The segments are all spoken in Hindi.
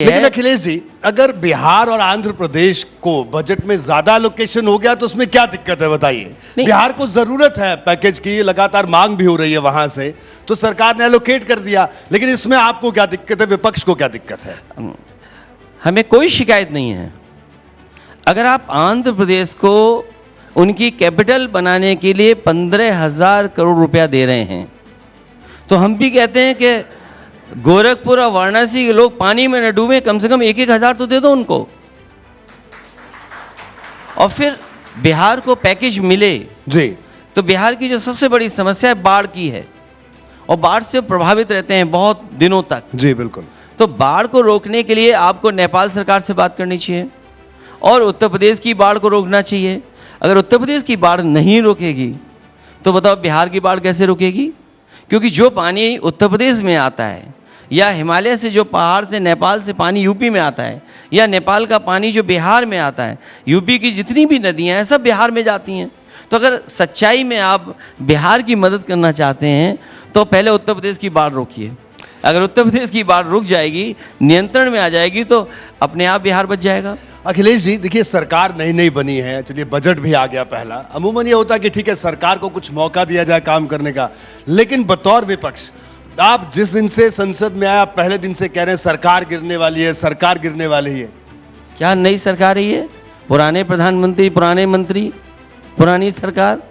लेकिन अखिलेश जी, अगर बिहार और आंध्र प्रदेश को बजट में ज्यादा एलोकेशन हो गया तो उसमें क्या दिक्कत है बताइए। बिहार को जरूरत है पैकेज की, लगातार मांग भी हो रही है वहां से, तो सरकार ने एलोकेट कर दिया, लेकिन इसमें आपको क्या दिक्कत है, विपक्ष को क्या दिक्कत है? हमें कोई शिकायत नहीं है। अगर आप आंध्र प्रदेश को उनकी कैपिटल बनाने के लिए 15,000 करोड़ रुपया दे रहे हैं, तो हम भी कहते हैं कि गोरखपुर और वाराणसी के लोग पानी में न डूबे, कम से कम 1-1 हजार तो दे दो उनको। और फिर बिहार को पैकेज मिले जी, तो बिहार की जो सबसे बड़ी समस्या है बाढ़ की है, और बाढ़ से प्रभावित रहते हैं बहुत दिनों तक। जी बिल्कुल। तो बाढ़ को रोकने के लिए आपको नेपाल सरकार से बात करनी चाहिए और उत्तर प्रदेश की बाढ़ को रोकना चाहिए। अगर उत्तर प्रदेश की बाढ़ नहीं रोकेगी तो बताओ बिहार की बाढ़ कैसे रोकेगी? क्योंकि जो पानी उत्तर प्रदेश में आता है, या हिमालय से जो पहाड़ से नेपाल से पानी यूपी में आता है, या नेपाल का पानी जो बिहार में आता है, यूपी की जितनी भी नदियां हैं सब बिहार में जाती हैं। तो अगर सच्चाई में आप बिहार की मदद करना चाहते हैं तो पहले उत्तर प्रदेश की बाढ़ रोकिए। अगर उत्तर प्रदेश की बाढ़ रुक जाएगी, नियंत्रण में आ जाएगी, तो अपने आप बिहार बच जाएगा। अखिलेश जी देखिए, सरकार नई नई बनी है, चलिए बजट भी आ गया पहला, अमूमन ये होता है कि ठीक है सरकार को कुछ मौका दिया जाए काम करने का, लेकिन बतौर विपक्ष आप जिस दिन से संसद में आए, आप पहले दिन से कह रहे हैं सरकार गिरने वाली है, सरकार गिरने वाली है। क्या नई सरकार है ये? पुराने प्रधानमंत्री, पुराने मंत्री, पुरानी सरकार।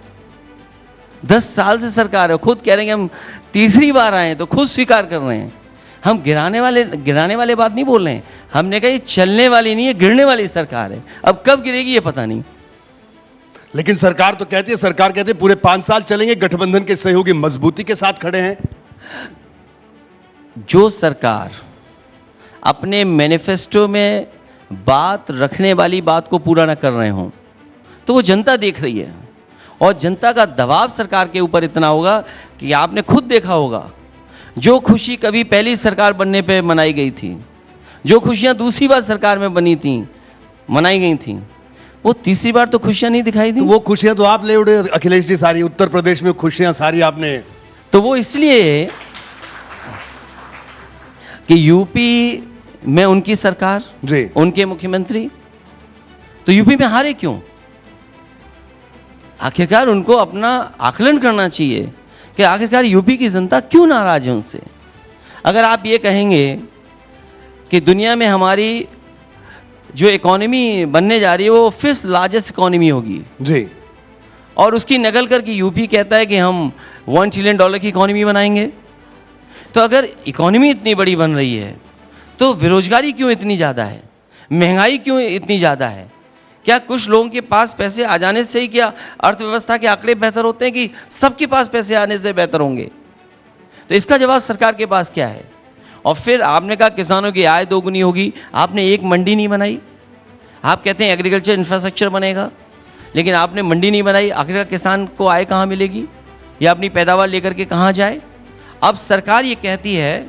10 साल से सरकार है, खुद कह रहे हैं कि हम तीसरी बार आए, तो खुद स्वीकार कर रहे हैं। हम गिराने वाले बात नहीं बोल रहे हैं, हमने कहा ये चलने वाली नहीं है, गिरने वाली सरकार है। अब कब गिरेगी ये पता नहीं। लेकिन सरकार तो कहती है, सरकार कहती है पूरे 5 साल चलेंगे, गठबंधन के सहयोगी मजबूती के साथ खड़े हैं। जो सरकार अपने मैनिफेस्टो में बात रखने वाली बात को पूरा न कर रहे हों, तो वो जनता देख रही है, और जनता का दबाव सरकार के ऊपर इतना होगा कि आपने खुद देखा होगा, जो खुशी कभी पहली सरकार बनने पे मनाई गई थी, जो खुशियां दूसरी बार सरकार में बनी थी, मनाई गई थी, वो तीसरी बार तो खुशियां नहीं दिखाई दी। तो वो खुशियां तो आप ले उड़े अखिलेश जी, सारी उत्तर प्रदेश में खुशियां सारी आपने। तो वो इसलिए कि यूपी में उनकी सरकार जी, उनके मुख्यमंत्री, तो यूपी में हारे क्यों? आखिरकार उनको अपना आकलन करना चाहिए कि आखिरकार यूपी की जनता क्यों नाराज है उनसे। अगर आप ये कहेंगे कि दुनिया में हमारी जो इकोनॉमी बनने जा रही है वो 5th लार्जेस्ट इकोनॉमी होगी जी, और उसकी नकल करके यूपी कहता है कि हम $1 ट्रिलियन की इकोनॉमी बनाएंगे, तो अगर इकोनॉमी इतनी बड़ी बन रही है तो बेरोजगारी क्यों इतनी ज़्यादा है, महंगाई क्यों इतनी ज़्यादा है? क्या कुछ लोगों के पास पैसे आ जाने से ही क्या अर्थव्यवस्था के आंकड़े बेहतर होते हैं, कि सबके पास पैसे आने से बेहतर होंगे? तो इसका जवाब सरकार के पास क्या है? और फिर आपने कहा किसानों की आय दोगुनी होगी, आपने एक मंडी नहीं बनाई। आप कहते हैं एग्रीकल्चर इंफ्रास्ट्रक्चर बनेगा, लेकिन आपने मंडी नहीं बनाई। आखिरकार किसान को आय कहाँ मिलेगी, या अपनी पैदावार लेकर के कहाँ जाए? अब सरकार ये कहती है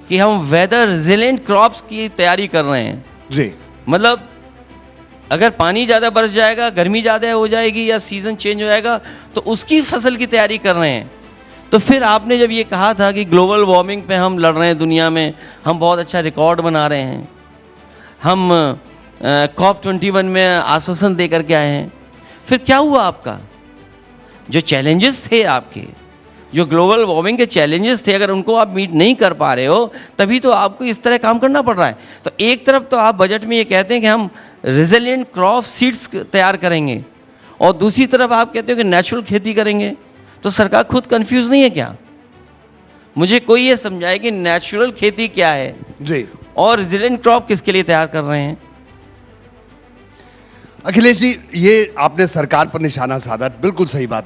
कि हम वेदर रेजिलेंट क्रॉप्स की तैयारी कर रहे हैं। जी, मतलब अगर पानी ज़्यादा बरस जाएगा, गर्मी ज़्यादा हो जाएगी, या सीज़न चेंज हो जाएगा, तो उसकी फसल की तैयारी कर रहे हैं। तो फिर आपने जब ये कहा था कि ग्लोबल वार्मिंग पे हम लड़ रहे हैं, दुनिया में हम बहुत अच्छा रिकॉर्ड बना रहे हैं, हम COP21 में आश्वासन दे करके आए हैं, फिर क्या हुआ आपका? जो चैलेंजेस थे आपके, जो ग्लोबल वार्मिंग के चैलेंजेस थे, अगर उनको आप मीट नहीं कर पा रहे हो, तभी तो आपको इस तरह काम करना पड़ रहा है। तो एक तरफ तो आप बजट में ये कहते हैं कि हम रेजिलिएंट क्रॉप सीड्स तैयार करेंगे, और दूसरी तरफ आप कहते हो कि नेचुरल खेती करेंगे। तो सरकार खुद कंफ्यूज नहीं है क्या? मुझे कोई ये समझाए कि नेचुरल खेती क्या है जी, और रेजिलिएंट क्रॉप किसके लिए तैयार कर रहे हैं? अखिलेश जी ये आपने सरकार पर निशाना साधा, बिल्कुल सही बात है।